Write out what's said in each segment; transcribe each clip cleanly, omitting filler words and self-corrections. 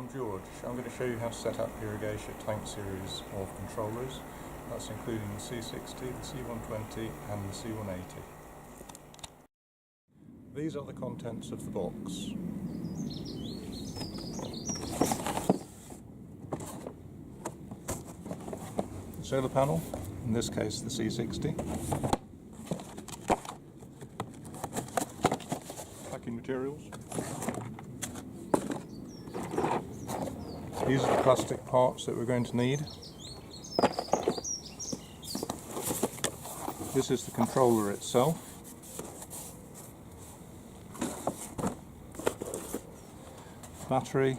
I'm George. I'm going to show you how to set up the Irrigatia tank series of controllers. That's including the C60, the C120 and the C180. These are the contents of the box. The solar panel, in this case the C60. Packing materials. These are the plastic parts that we're going to need. This is the controller itself. Battery.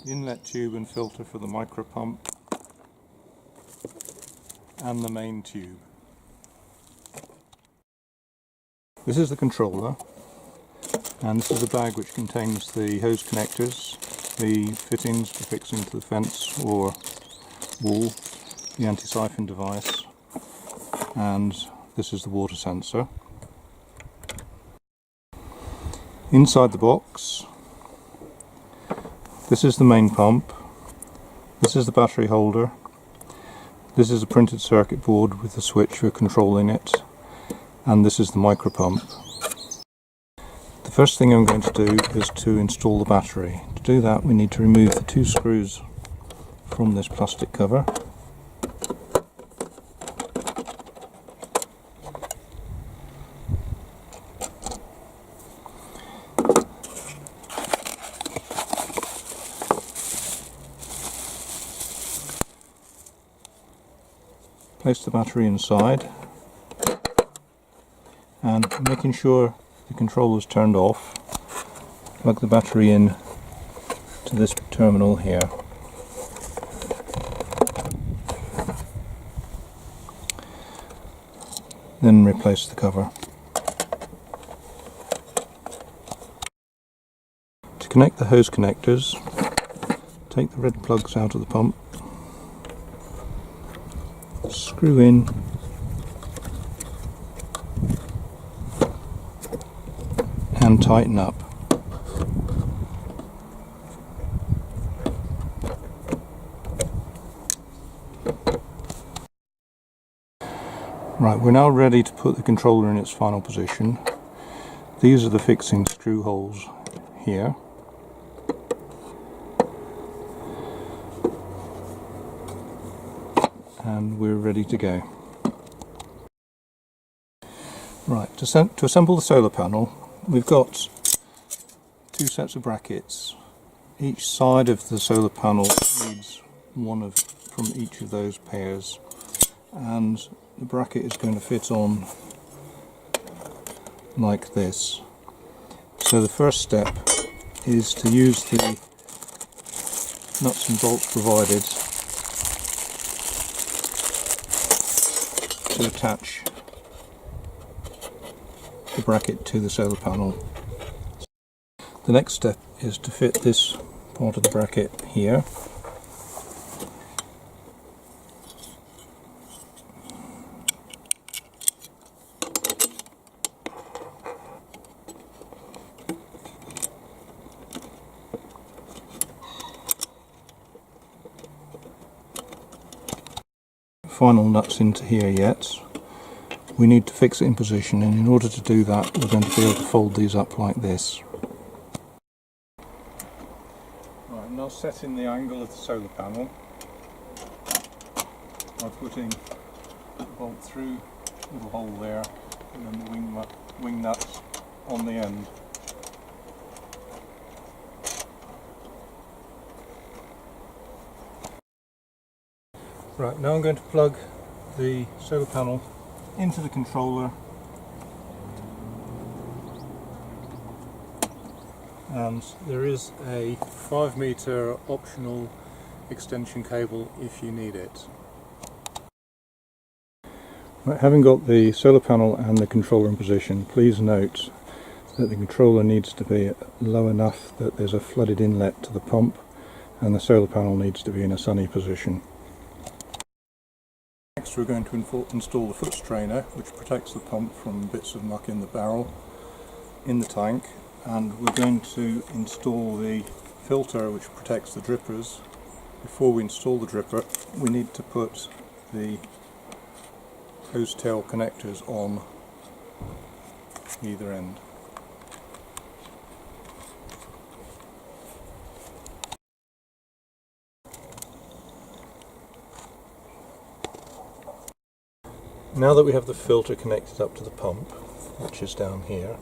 The inlet tube and filter for the micro pump. And the main tube. This is the controller. And this is a bag which contains the hose connectors, the fittings for fixing to the fence or wall, the anti-siphon device, and this is the water sensor. Inside the box, this is the main pump, this is the battery holder, this is a printed circuit board with the switch for controlling it, and this is the micro pump. The first thing I'm going to do is to install the battery. To do that we need to remove the two screws from this plastic cover. Place the battery inside and, making sure the controller is turned off, plug the battery in to this terminal here. Then replace the cover. To connect the hose connectors, take the red plugs out of the pump, screw in and tighten up. Right, we're now ready to put the controller in its final position. These are the fixing screw holes here. And we're ready to go. Right, to assemble the solar panel, we've got two sets of brackets. Each side of the solar panel needs one from each of those pairs, and the bracket is going to fit on like this. So the first step is to use the nuts and bolts provided to attach the bracket to the solar panel. The next step is to fit this part of the bracket here. Final nuts into here yet. We need to fix it in position, and in order to do that we're going to be able to fold these up like this. Right, I'm now setting the angle of the solar panel by putting the bolt through the little hole there and then the wing nuts on the end. Right, now I'm going to plug the solar panel into the controller, and there is a 5-meter optional extension cable if you need it. Right, having got the solar panel and the controller in position, please note that the controller needs to be low enough that there's a flooded inlet to the pump, and the solar panel needs to be in a sunny position. Next we're going to install the foot strainer, which protects the pump from bits of muck in the barrel, in the tank, and we're going to install the filter which protects the drippers. Before we install the dripper, we need to put the hose tail connectors on either end. Now that we have the filter connected up to the pump, which is down here,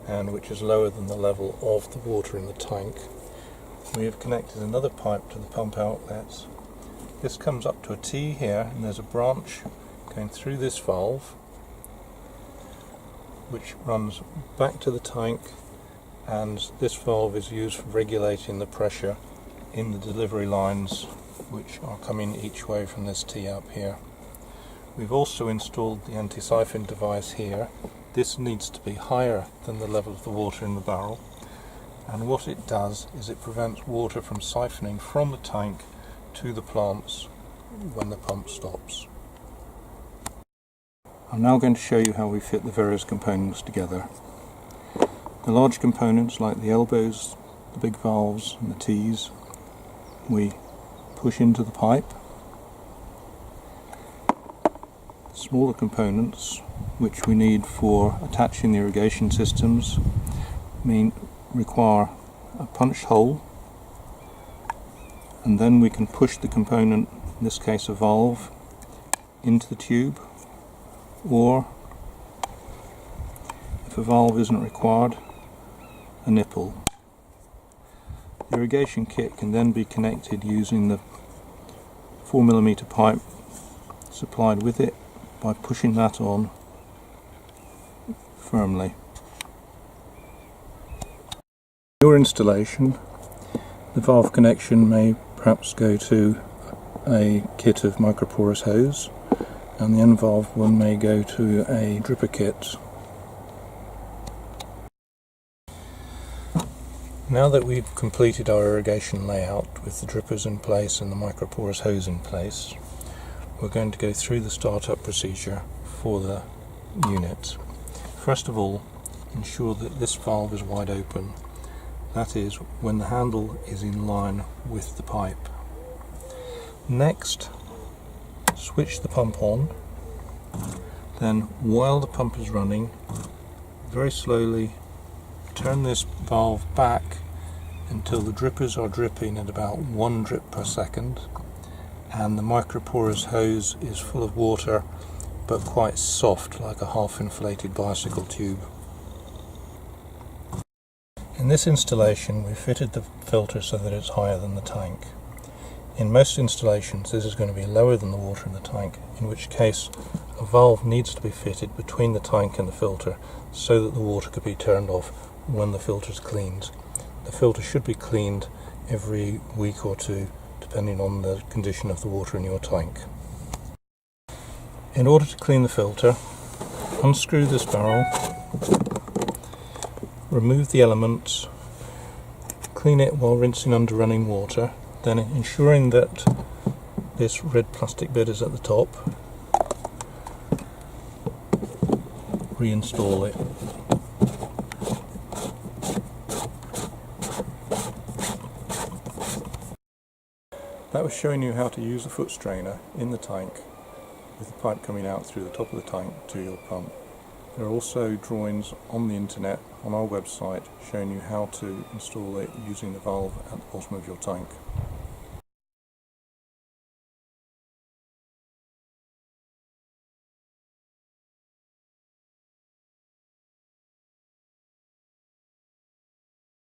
and which is lower than the level of the water in the tank, we have connected another pipe to the pump outlet. This comes up to a T here, and there's a branch going through this valve, which runs back to the tank, and this valve is used for regulating the pressure in the delivery lines which are coming each way from this T up here. We've also installed the anti-siphon device here. This needs to be higher than the level of the water in the barrel, and what it does is it prevents water from siphoning from the tank to the plants when the pump stops. I'm now going to show you how we fit the various components together. The large components like the elbows, the big valves and the T's, we push into the pipe. Smaller components, which we need for attaching the irrigation systems, require a punch hole, and then we can push the component, in this case a valve, into the tube, or if a valve isn't required, a nipple. The irrigation kit can then be connected using the 4mm pipe supplied with it by pushing that on firmly. For your installation, the valve connection may perhaps go to a kit of microporous hose, and the end valve one may go to a dripper kit. Now that we've completed our irrigation layout with the drippers in place and the microporous hose in place, we're going to go through the startup procedure for the unit. First of all, ensure that this valve is wide open, that is, when the handle is in line with the pipe. Next, switch the pump on, then while the pump is running, very slowly turn this valve back until the drippers are dripping at about 1 drip per second and the microporous hose is full of water but quite soft, like a half-inflated bicycle tube. In this installation we fitted the filter so that it's higher than the tank. In most installations this is going to be lower than the water in the tank, in which case a valve needs to be fitted between the tank and the filter so that the water could be turned off when the filter is cleaned. The filter should be cleaned every week or two, depending on the condition of the water in your tank. In order to clean the filter, unscrew this barrel, remove the elements, clean it while rinsing under running water, then ensuring that this red plastic bit is at the top, reinstall it. That was showing you how to use a foot strainer in the tank with the pipe coming out through the top of the tank to your pump. There are also drawings on the internet on our website showing you how to install it using the valve at the bottom of your tank.